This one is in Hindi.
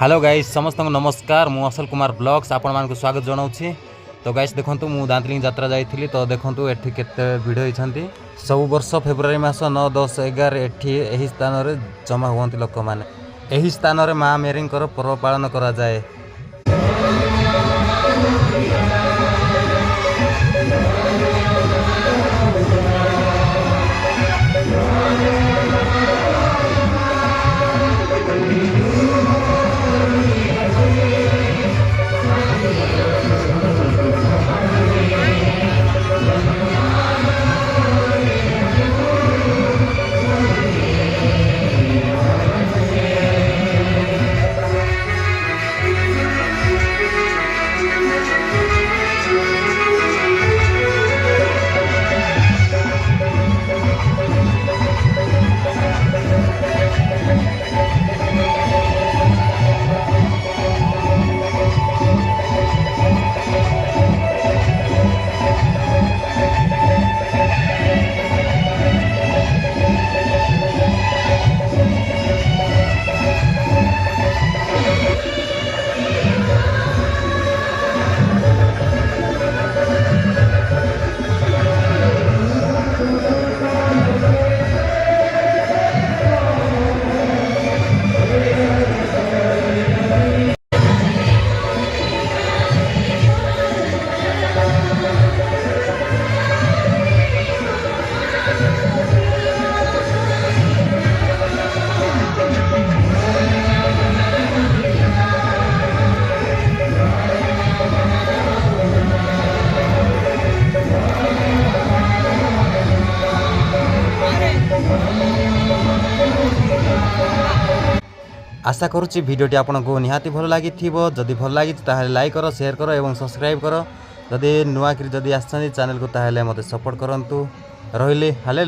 हेलो गाइस समस्त नमस्कार मु असल कुमार ब्लॉग्स आपण मान स्वागत जनाऊँ। तो गाइस देखंतु मु दांतलिंग यात्रा जाइथिली तो देखंतु एठी केते भिड़ होइछंती। सब वर्ष फेब्रुआरी मास 9, 10, 11 एठी एही स्थान रे जमा हुअंती लोक माने। एही स्थान रे मां मेरींकर पर्व पालन करा जाए। आशा करुच्ची भिडियोटी आपको निहाती भल लगी जदि भल लगी लाइक करो, शेयर करो एवं सब्सक्राइब करो। जदि नुआ जदि आसछन्ती चैनल को ताहले मते सपोर्ट करंतु। रहिले हाले।